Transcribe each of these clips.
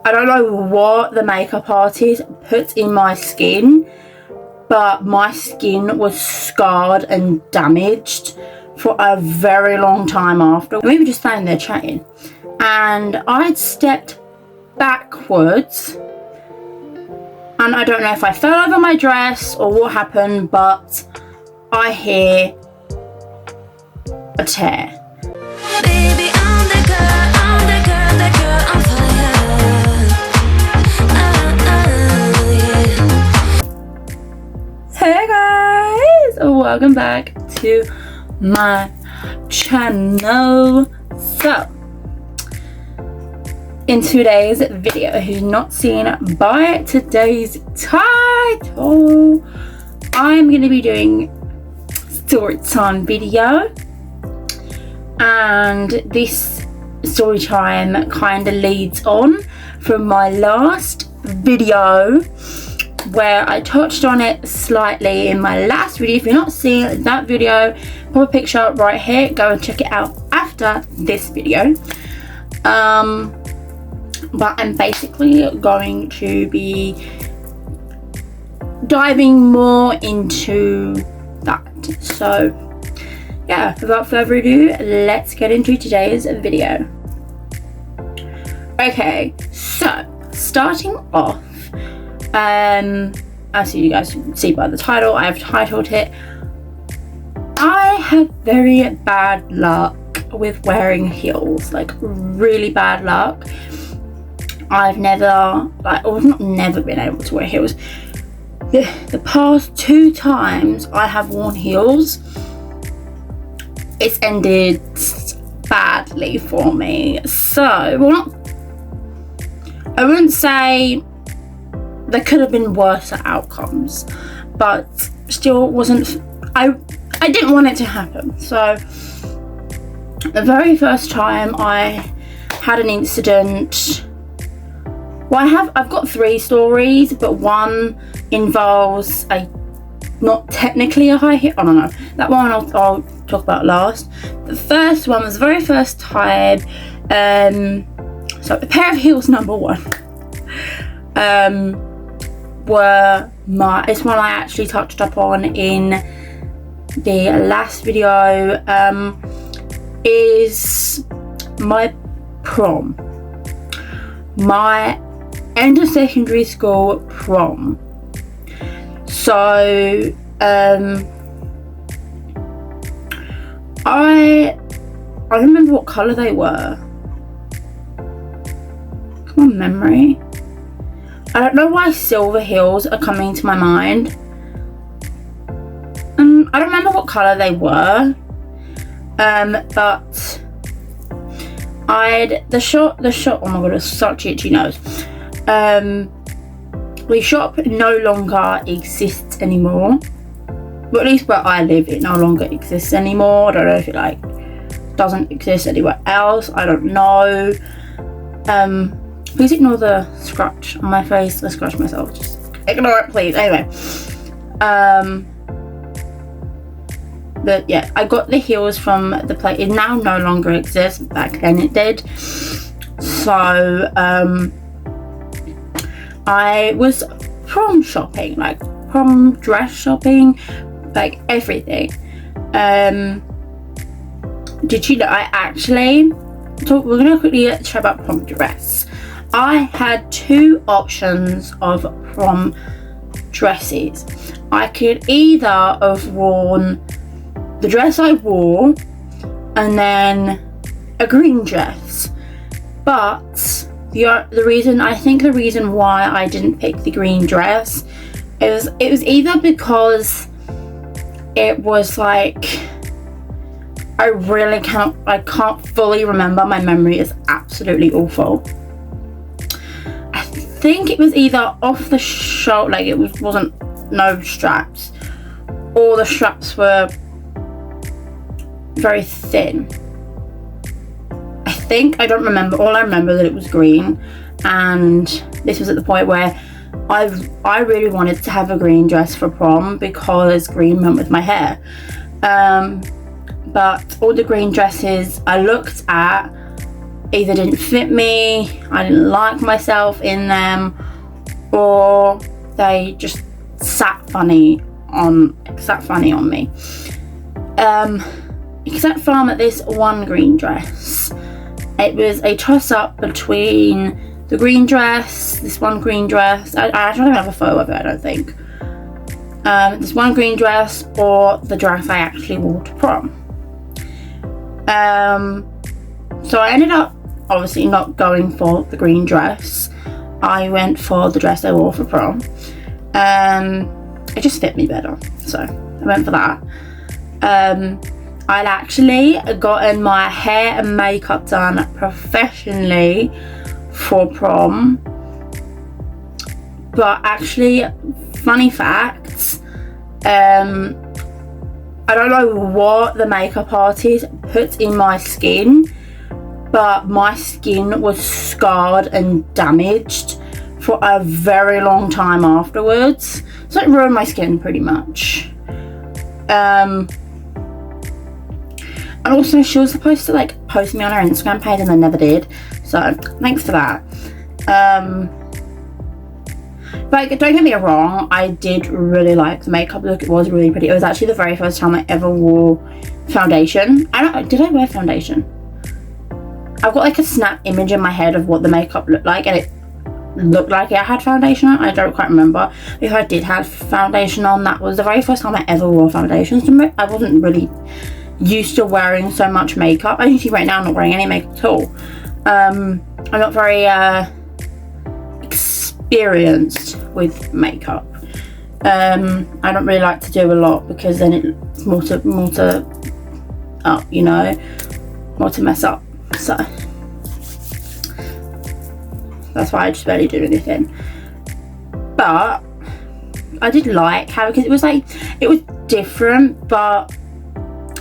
I don't know what the makeup artist put in my skin, but my skin was scarred and damaged for a very long time after. We were just standing there chatting, and I'd stepped backwards, and I don't know if I fell over my dress or what happened, but I hear a tear. Baby, I'm the girl, on fire. Yeah. Hey guys, welcome back to my channel. So, in today's video, who's not seen by today's title, I'm going to be doing Storytime video, and this Storytime kind of leads on from my last video where I touched on it slightly in my last video. If you're not seeing that video, put a picture up right here, go and check it out after this video. But I'm basically going to be diving more into that. So yeah, without further ado, let's get into today's video. Okay, so starting off, as you guys can see by the title, I've titled it, I have very bad luck with wearing heels, like really bad luck. I've never, not never been able to wear heels. The past 2 times I have worn heels, it's ended badly for me. So, well, I wouldn't say there could have been worse outcomes, but still wasn't, I didn't want it to happen. So the very first time I had an incident, well, I've got 3 stories, but one involves not technically a high heel. I don't know, that one I'll talk about last. The first one was the very first time, so a pair of heels number 1 it's one I actually touched up on in the last video, is my prom, my end of secondary school prom. So I remember what colour they were. Come on, memory. I don't know why silver heels are coming to my mind. I don't remember what colour they were. But the shop, oh my god, it's such itchy nose. The shop no longer exists anymore. But at least where I live, it no longer exists anymore. I don't know if it doesn't exist anywhere else. I don't know. Please ignore the scratch on my face. I scratched myself. Just ignore it, please. Anyway. But yeah, I got the heels from the place. It now no longer exists. Back then it did. So I was prom shopping, prom dress shopping, everything. Did you know we're gonna quickly chat about prom dress. I had 2 options of prom dresses. I could either have worn the dress I wore and then a green dress, but the reason why I didn't pick the green dress is it was either because it was I can't fully remember. My memory is absolutely awful. I think it was either off the shoulder, it wasn't no straps, or the straps were very thin. I don't remember. All I remember that it was green, and this was at the point where I really wanted to have a green dress for prom because green went with my hair. But all the green dresses I looked at either didn't fit me, I didn't like myself in them, or they just sat funny on me. Except from this one green dress. It was a toss-up between the green dress, this one green dress. I actually don't have a photo of it, I don't think. This one green dress, or the dress I actually wore to prom. So I ended up obviously not going for the green dress. I went for the dress I wore for prom. It just fit me better, so I went for that. I'd actually gotten my hair and makeup done professionally for prom, but actually, funny facts, I don't know what the makeup artist put in my skin, but my skin was scarred and damaged for a very long time afterwards. So it ruined my skin pretty much. And also, she was supposed to like post me on her Instagram page and I never did, so thanks for that. But don't get me wrong, I did really like the makeup look. It was really pretty. It was actually the very first time I ever wore foundation. Did I wear foundation? I've got like a snap image in my head of what the makeup looked like, and it looked like it had foundation on. I don't quite remember if I did have foundation on. That was the very first time I ever wore foundation. So I wasn't really used to wearing so much makeup. I usually right now I'm not wearing any makeup at all. I'm not very experienced with makeup. I don't really like to do a lot because then it's more to mess up. So that's why I just barely do anything. But I did like how, because it was different, but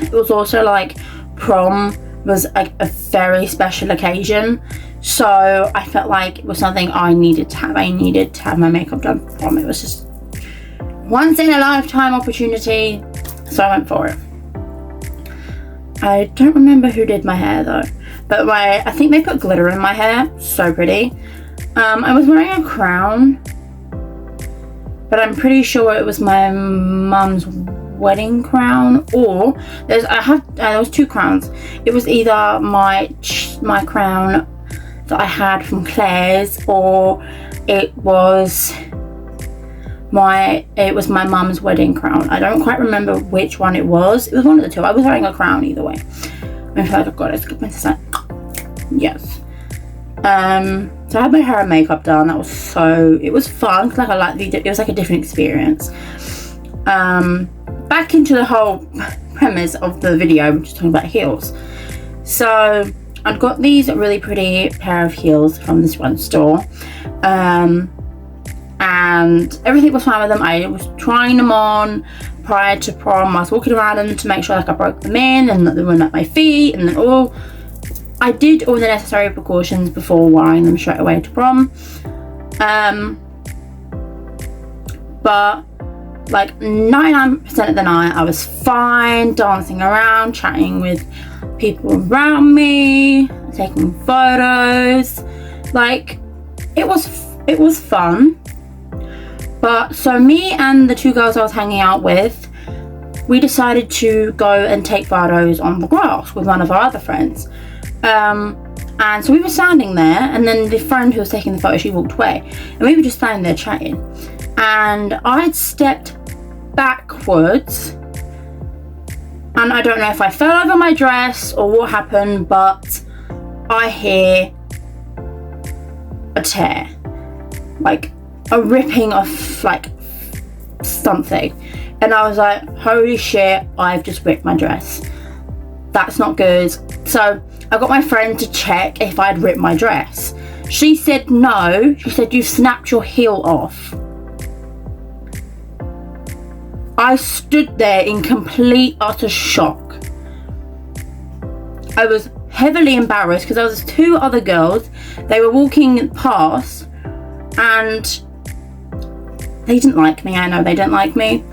it was also like prom was like a very special occasion, so I felt like it was something I needed to have. I needed to have my makeup done for prom. It was just once in a lifetime opportunity, so I went for it. I don't remember who did my hair though, but I think they put glitter in my hair. So pretty. I was wearing a crown, but I'm pretty sure it was my mum's wedding crown, or there was two crowns. It was either my crown that I had from Claire's, or it was my mum's wedding crown. I don't quite remember which one it was. It was one of the two. I was wearing a crown either way. In fact, I've got it. Yes. So I had my hair and makeup done. It was fun because it was like a different experience. Back into the whole premise of the video, we're just talking about heels. So I'd got these really pretty pair of heels from this one store, and everything was fine with them. I was trying them on prior to prom. I was walking around them to make sure like I broke them in and that they weren't at my feet, and then I did all the necessary precautions before wearing them straight away to prom. But like 99% of the night I was fine, dancing around, chatting with people around me, taking photos. Like it was fun. But so me and the two girls I was hanging out with, we decided to go and take photos on the grass with one of our other friends. And so we were standing there, and then the friend who was taking the photo, she walked away, and we were just standing there chatting, and I'd stepped backwards, and I don't know if I fell over my dress or what happened, but I hear a tear, like a ripping of like something, and I was like, holy shit, I've just ripped my dress. That's not good. So I got my friend to check if I'd ripped my dress. She said no. She said, you've snapped your heel off. I stood there in complete utter shock. I was heavily embarrassed because there was two other girls. They were walking past and they didn't like me. I know they didn't like me.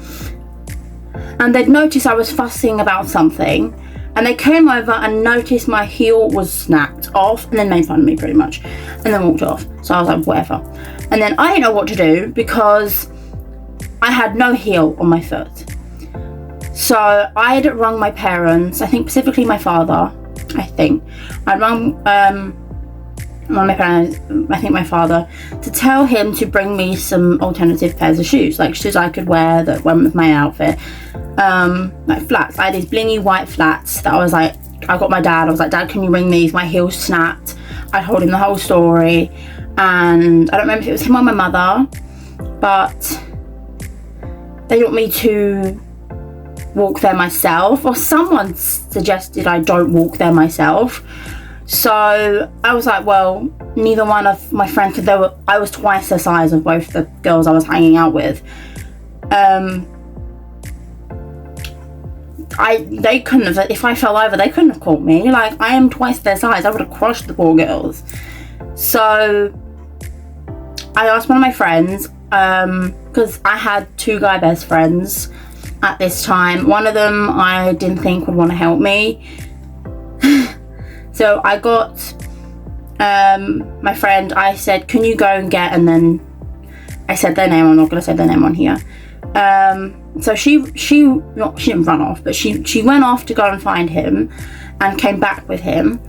And they'd noticed I was fussing about something. And they came over and noticed my heel was snapped off and then made fun of me pretty much. And then walked off. So I was like, whatever. And then I didn't know what to do because I had no heel on my foot. So I had rung my parents, I think specifically my father, I'd rung one of my parents, I think my father, to tell him to bring me some alternative pairs of shoes, like shoes I could wear that went with my outfit. Like flats. I had these blingy white flats that I was like, I got my dad, I was like, Dad, can you bring these? My heels snapped. I told him the whole story, and I don't remember if it was him or my mother, but they want me to walk there myself, or someone suggested I don't walk there myself. So I was like, well, neither one of my friends, because I was twice the size of both the girls I was hanging out with. They couldn't have, if I fell over, they couldn't have caught me. Like, I am twice their size. I would have crushed the poor girls. So I asked one of my friends, because I had two guy best friends at this time. One of them I didn't think would want to help me. So I got my friend, I said, can you go and get, and then I said their name. I'm not going to say their name on here. So she didn't run off, but she went off to go and find him and came back with him.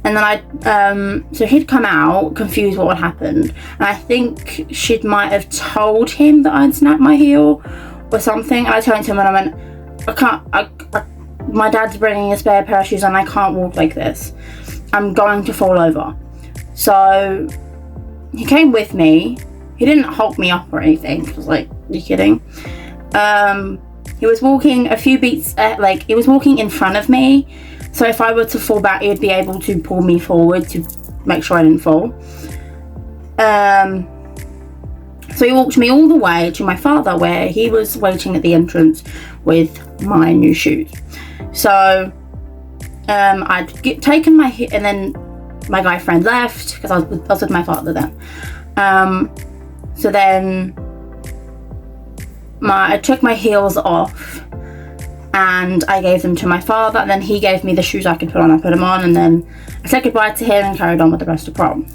And then so he'd come out confused what had happened. And I think she might have told him that I'd snapped my heel or something. And I turned to him and I went, my dad's bringing a spare pair of shoes and I can't walk like this. I'm going to fall over. So he came with me. He didn't hold me up or anything. I was like, are you kidding? He was walking a few beats, he was walking in front of me. So if I were to fall back, he would be able to pull me forward to make sure I didn't fall. So he walked me all the way to my father, where he was waiting at the entrance with my new shoes. So I'd taken my and then my guy friend left because I was with my father then. So then I took my heels off and I gave them to my father, and then he gave me the shoes I could put on. I put them on, and then I said goodbye to him and carried on with the rest of prom.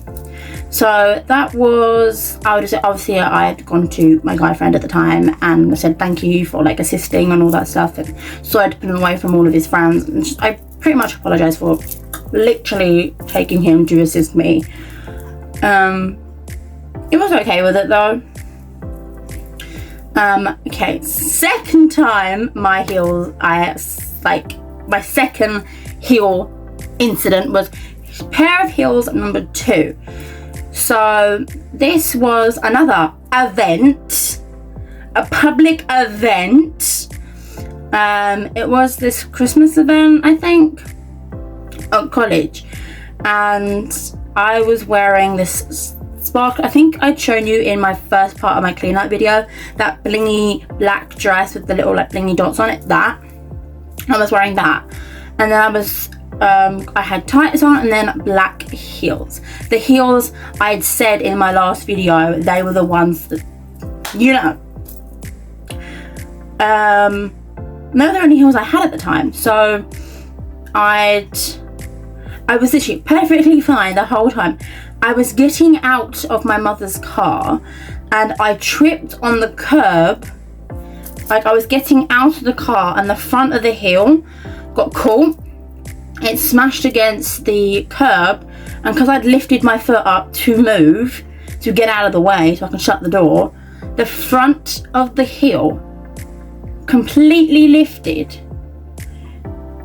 So that was, obviously I had gone to my guy friend at the time and I said thank you for like assisting and all that stuff, and so I'd put him away from all of his friends, and I pretty much apologised for literally taking him to assist me. It was okay with it though. Okay, second time my second heel incident was pair of heels number 2. So this was another event, a public event. It was this Christmas event, I think, at college, and I was wearing this sparkle. I think I'd shown you in my first part of my clean up video, that blingy black dress with the little like blingy dots on it. That I was wearing that, and then I had tights on and then black heels. The heels I'd said in my last video, they were the ones that, you know, they're the only heels I had at the time. So I was literally perfectly fine the whole time. I was getting out of my mother's car and I tripped on the curb. Like, I was getting out of the car and the front of the heel got caught. It smashed against the curb, and because I'd lifted my foot up to move, to get out of the way so I can shut the door, the front of the heel completely lifted.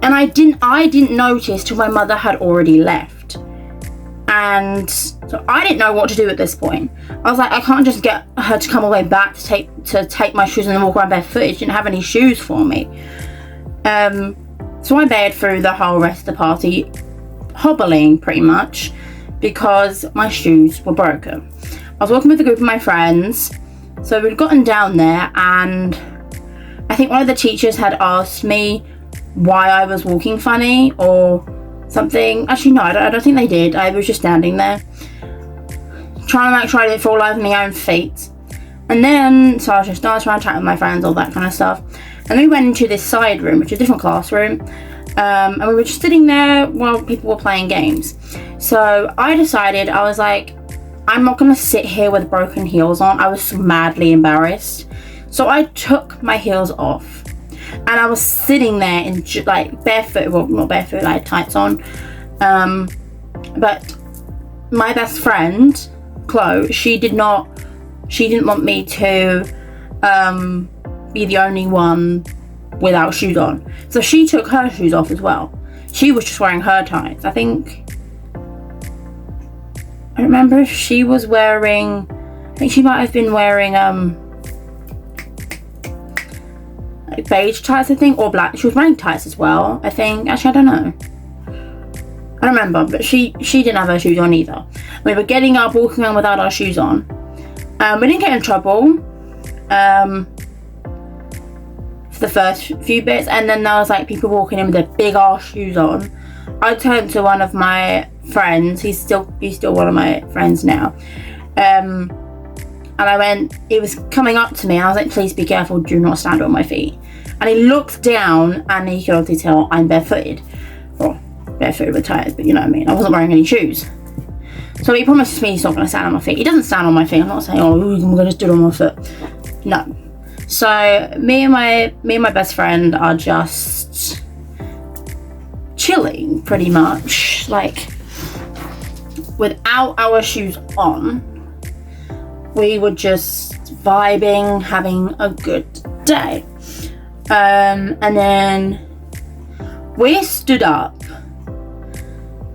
And I didn't notice till my mother had already left. And so I didn't know what to do at this point. I was like, I can't just get her to come all the way back to take my shoes and then walk around barefoot. She didn't have any shoes for me. So I bailed through the whole rest of the party, hobbling pretty much, because my shoes were broken. I was walking with a group of my friends, so we'd gotten down there, and I think one of the teachers had asked me why I was walking funny or something. Actually, no, I don't think they did. I was just standing there, trying to make sure I didn't fall over my own feet. And then, so I was just trying to chat with my friends, all that kind of stuff. And then we went into this side room, which is a different classroom. And we were just sitting there while people were playing games. So I decided, I was like, I'm not going to sit here with broken heels on. I was madly embarrassed. So I took my heels off. And I was sitting there in like barefoot, well not barefoot, I had tights on. But my best friend, Chloe, she didn't want me to be the only one without shoes on. So she took her shoes off as well. She was just wearing her tights. I don't remember if she was wearing, I think she might have been wearing like beige tights, I think, or black. She was wearing tights as well, I think. Actually, I don't know. I don't remember, but she didn't have her shoes on either. We were getting up, walking around without our shoes on. We didn't get in trouble for the first few bits, and then there was like people walking in with their big ass shoes on. I turned to one of my friends. He's still one of my friends now. And I went, he was coming up to me, and I was like, please be careful, do not stand on my feet. And he looked down, and he could obviously tell I'm barefooted. Well, barefooted with tights, but you know what I mean. I wasn't wearing any shoes. So he promised me he's not going to stand on my feet. He doesn't stand on my feet. I'm not saying, oh, I'm going to just do it on my foot. No. So me and my best friend are just chilling, pretty much, like without our shoes on. We were just vibing, having a good day. And then we stood up,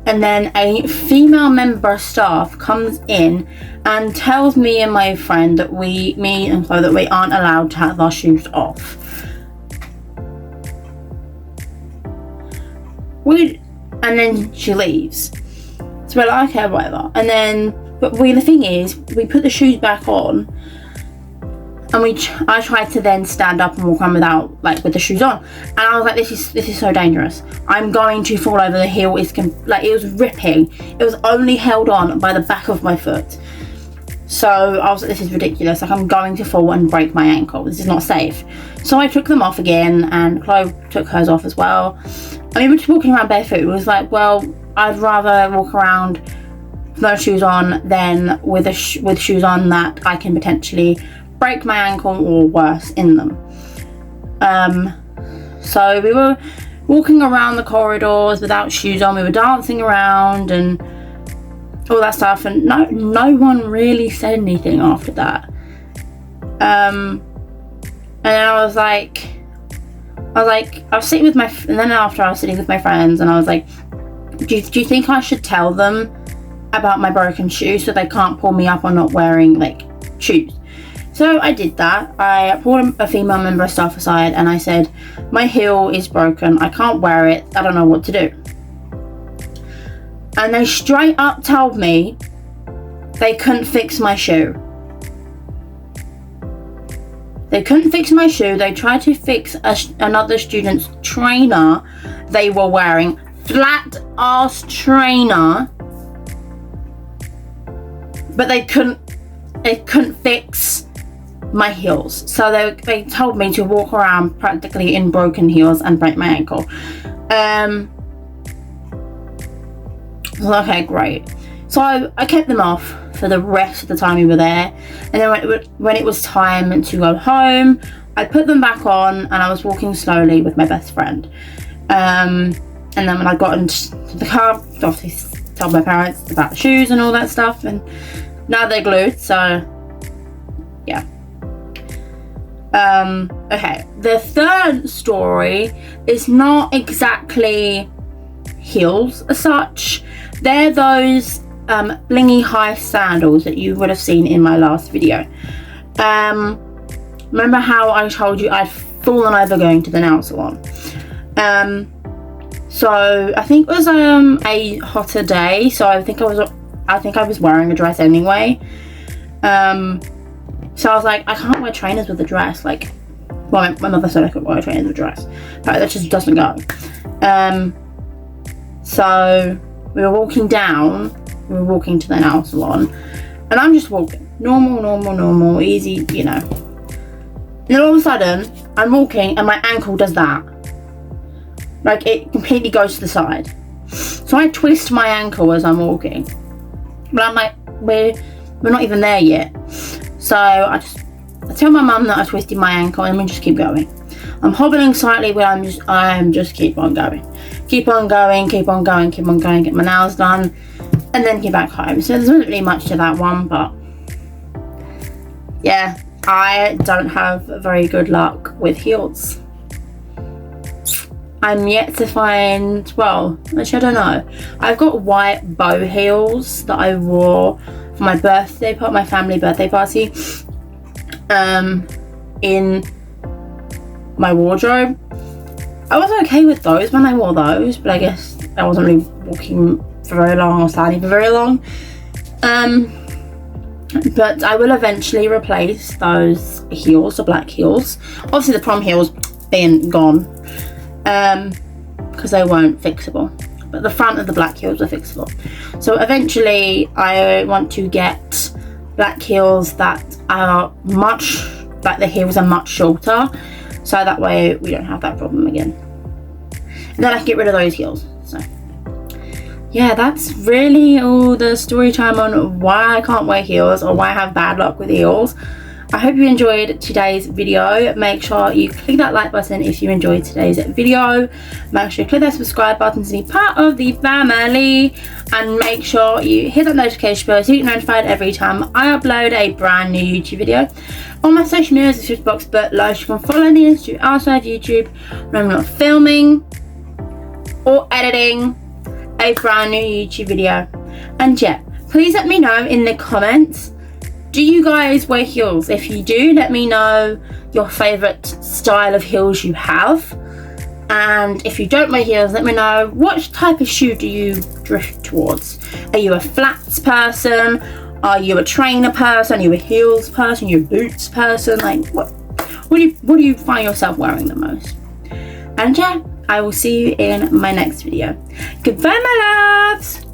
and then a female member of staff comes in and tells me and my friend that me and Chloe, that we aren't allowed to have our shoes off. And then she leaves. So we're like, okay, whatever. And then, the thing is, we put the shoes back on, and I tried to then stand up and walk on with the shoes on, and I was like, this is so dangerous. I'm going to fall over. The heel is it was ripping. It was only held on by the back of my foot. So I was like, this is ridiculous. Like, I'm going to fall and break my ankle. This is not safe. So I took them off again, and Chloe took hers off as well. I mean, we were just walking around barefoot. It was like, well, I'd rather walk around with no shoes on than with shoes on that I can potentially break my ankle or worse in them. So we were walking around the corridors without shoes on. We were dancing around and all that stuff, and no one really said anything after that. And then I was sitting with and then after I was sitting with my friends, and I was like, do you think I should tell them about my broken shoe so they can't pull me up on not wearing like shoes? So I did that. I pulled a female member of staff aside, and I said, my heel is broken, I can't wear it, I don't know what to do. And they straight up told me they couldn't fix my shoe. They couldn't fix my shoe. They tried to fix another student's trainer they were wearing. Flat ass trainer. But they couldn't fix my heels. So they told me to walk around practically in broken heels and break my ankle. Okay, great. So I kept them off for the rest of the time we were there, and then when it was time to go home, I put them back on, and I was walking slowly with my best friend. And then when I got into the car, obviously told my parents about the shoes and all that stuff, and now they're glued, so yeah. Okay, the third story is not exactly heels as such. They're those blingy high sandals that you would have seen in my last video. Remember how I told you I'd fallen over going to the nail salon? So I think it was a hotter day, so I think I was wearing a dress anyway. So I was like, I can't wear trainers with a dress. Like, well, my mother said I could wear trainers with a dress, but that just doesn't go. So we were walking to the nail salon, and I'm just walking, normal, easy, you know. And then all of a sudden, I'm walking, and my ankle does that. Like, it completely goes to the side. So I twist my ankle as I'm walking. But I'm like, we're not even there yet. So I tell my mum that I twisted my ankle and we just keep going. I'm hobbling slightly, but I'm just keep on going. Keep on going, keep on going, keep on going, get my nails done, and then get back home. So there's not really much to that one, but yeah, I don't have very good luck with heels. I'm yet to find, well, actually I don't know. I've got white bow heels that I wore for my birthday, my family birthday party, in my wardrobe. I was okay with those when I wore those, but I guess I wasn't really walking for very long or standing for very long. But I will eventually replace those heels, the black heels. Obviously the prom heels being gone, because they weren't fixable. But the front of the black heels are fixable. So eventually I want to get black heels that are like the heels are much shorter. So that way we don't have that problem again. And then I can get rid of those heels. So yeah, that's really all the story time on why I can't wear heels or why I have bad luck with heels. I hope you enjoyed today's video. Make sure you click that like button if you enjoyed today's video. Make sure you click that subscribe button to be part of the family. And make sure you hit that notification bell so you get notified every time I upload a brand new YouTube video. On my social media, description box below, you can follow me outside YouTube when I'm not filming or editing a brand new YouTube video. And yeah, please let me know in the comments, do you guys wear heels? If you do, let me know your favourite style of heels you have. And if you don't wear heels, let me know what type of shoe do you drift towards. Are you a flats person? Are you a trainer person? Are you a heels person? Are you a boots person? Like, what do you find yourself wearing the most? And yeah, I will see you in my next video. Goodbye, my loves!